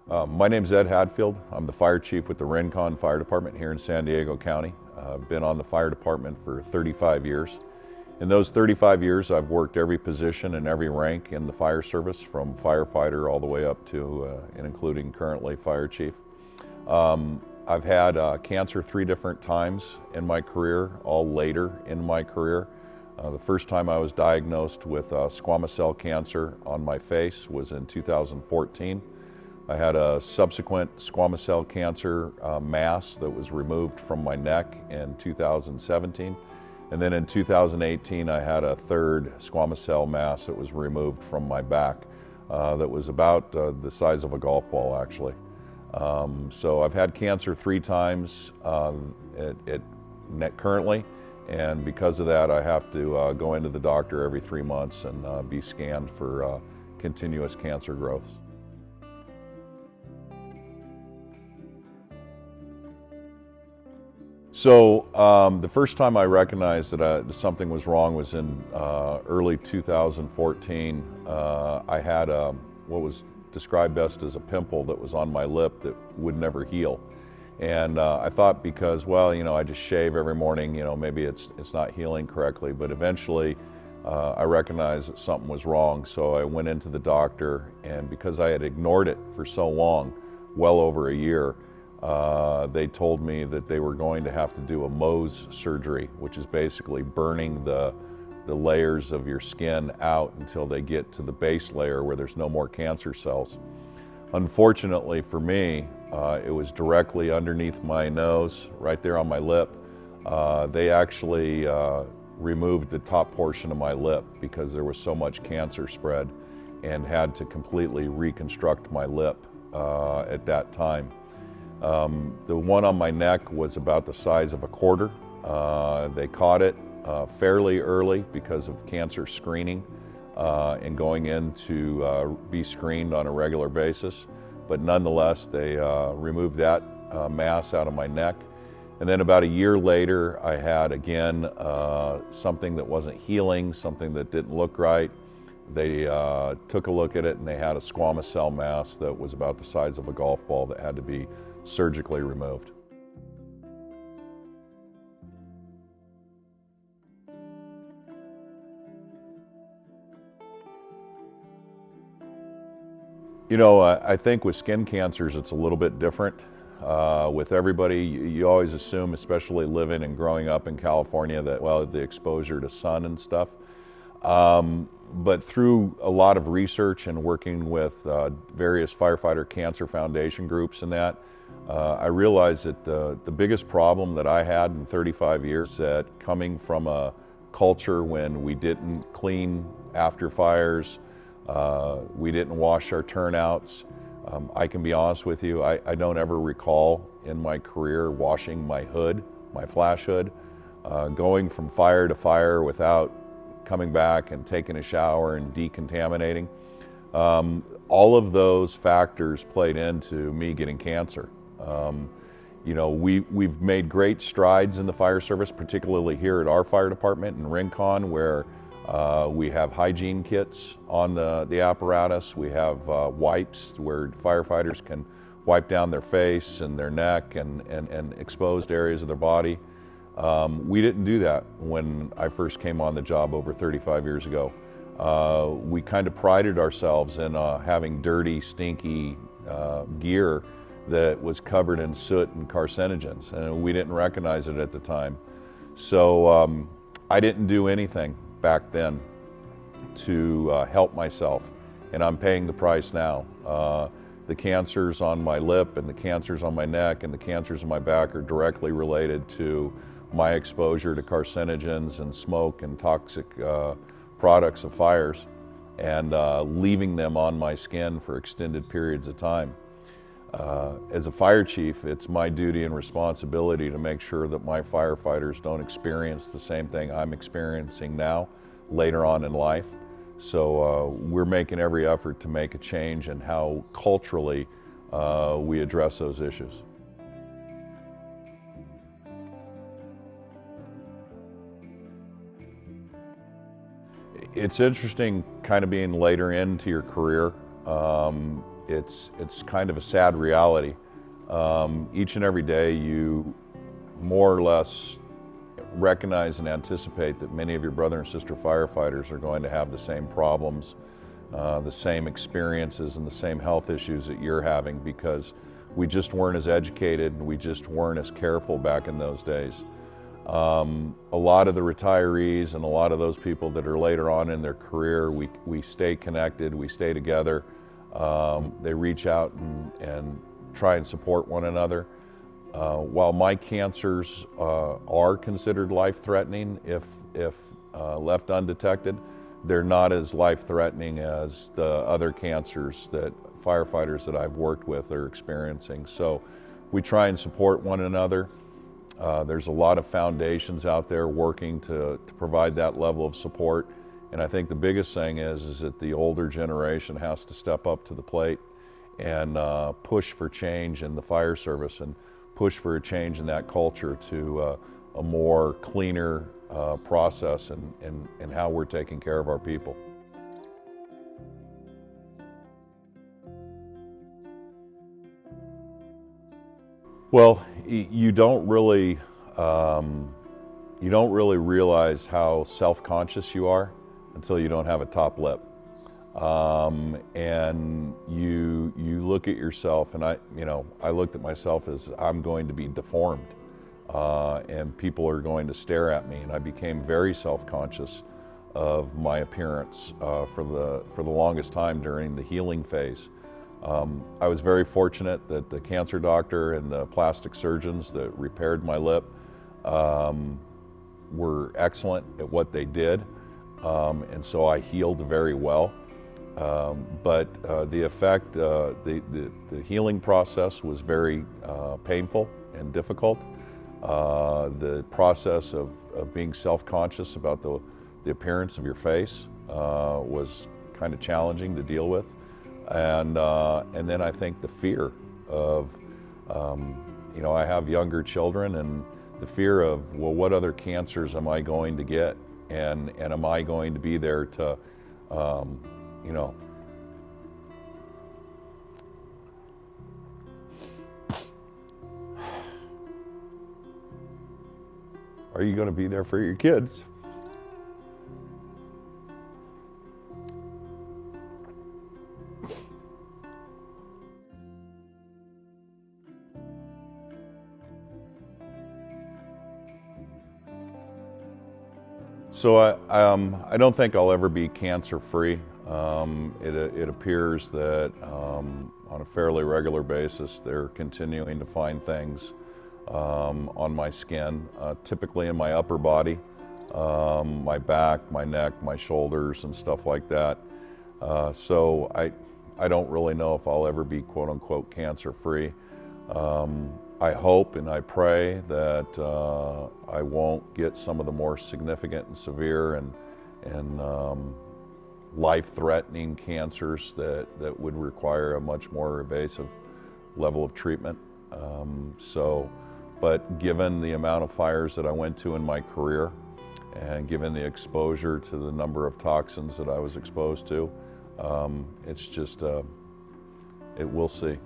My name's Ed Hadfield. I'm the fire chief with the Rincon Fire Department here in San Diego County. I've been on the fire department for 35 years. In those 35 years, I've worked every position and every rank in the fire service, from firefighter all the way up to and including currently fire chief. I've had cancer 3 different times in my career, all later in my career. The first time I was diagnosed with squamous cell cancer on my face was in 2014. I had a subsequent squamous cell cancer mass that was removed from my neck in 2017. And then in 2018, I had a third squamous cell mass that was removed from my back that was about the size of a golf ball, actually. So I've had cancer 3 times currently, and because of that, I have to go into the doctor every 3 months and be scanned for continuous cancer growths. So the first time I recognized that something was wrong was in early 2014. I had what was described best as a pimple that was on my lip that would never heal. And I thought, because, well, I just shave every morning, maybe it's not healing correctly. But eventually I recognized that something was wrong. So I went into the doctor, and because I had ignored it for so long, well over a year, they told me that they were going to have to do a Mohs surgery, which is basically burning the layers of your skin out until they get to the base layer where there's no more cancer cells. Unfortunately for me, it was directly underneath my nose, right there on my lip. They actually removed the top portion of my lip because there was so much cancer spread, and had to completely reconstruct my lip at that time. The one on my neck was about the size of a quarter. They caught it fairly early because of cancer screening and going in to be screened on a regular basis. But nonetheless, they removed that mass out of my neck. And then about a year later, I had again something that wasn't healing, something that didn't look right. They took a look at it, and they had a squamous cell mass that was about the size of a golf ball that had to be surgically removed. I think with skin cancers, it's a little bit different. With everybody, you always assume, especially living and growing up in California, that, well, the exposure to sun and stuff. But through a lot of research and working with various firefighter cancer foundation groups and that, I realized that the biggest problem that I had in 35 years, that coming from a culture when we didn't clean after fires, we didn't wash our turnouts. I can be honest with you, I don't ever recall in my career washing my hood, my flash hood, going from fire to fire without coming back and taking a shower and decontaminating. All of those factors played into me getting cancer. We've made great strides in the fire service, particularly here at our fire department in Rincon, where we have hygiene kits on the apparatus. We have wipes where firefighters can wipe down their face and their neck and exposed areas of their body. We didn't do that when I first came on the job over 35 years ago. We kind of prided ourselves in having dirty, stinky gear that was covered in soot and carcinogens, and we didn't recognize it at the time. So I didn't do anything back then to help myself, and I'm paying the price now. The cancers on my lip and the cancers on my neck and the cancers on my back are directly related to my exposure to carcinogens and smoke and toxic products of fires, and leaving them on my skin for extended periods of time. As a fire chief, it's my duty and responsibility to make sure that my firefighters don't experience the same thing I'm experiencing now, later on in life. So we're making every effort to make a change in how culturally we address those issues. It's interesting kind of being later into your career. it's kind of a sad reality. Each and every day you more or less recognize and anticipate that many of your brother and sister firefighters are going to have the same problems, the same experiences and the same health issues that you're having, because we just weren't as educated and we just weren't as careful back in those days. A lot of the retirees and a lot of those people that are later on in their career, we stay connected, we stay together. They reach out and try and support one another. While my cancers are considered life-threatening if left undetected, they're not as life-threatening as the other cancers that firefighters that I've worked with are experiencing. So we try and support one another. There's a lot of foundations out there working to provide that level of support. And I think the biggest thing is that the older generation has to step up to the plate and push for change in the fire service and push for a change in that culture to a more cleaner process and how we're taking care of our people. Well, you don't really realize how self-conscious you are until you don't have a top lip. And you look at yourself, and I looked at myself as I'm going to be deformed, and people are going to stare at me, and I became very self-conscious of my appearance for the longest time during the healing phase. I was very fortunate that the cancer doctor and the plastic surgeons that repaired my lip were excellent at what they did, and so I healed very well. But the effect, the healing process was very painful and difficult. The process of being self-conscious about the appearance of your face was kind of challenging to deal with. And then I think the fear of, I have younger children, and the fear of, well, what other cancers am I going to get? And am I going to be there to, are you going to be there for your kids? So I don't think I'll ever be cancer-free. It appears that on a fairly regular basis they're continuing to find things on my skin, typically in my upper body, my back, my neck, my shoulders, and stuff like that. So I don't really know if I'll ever be quote-unquote cancer-free. I hope and I pray that I won't get some of the more significant and severe and life-threatening cancers that would require a much more invasive level of treatment. But given the amount of fires that I went to in my career, and given the exposure to the number of toxins that I was exposed to, it's just, we'll see.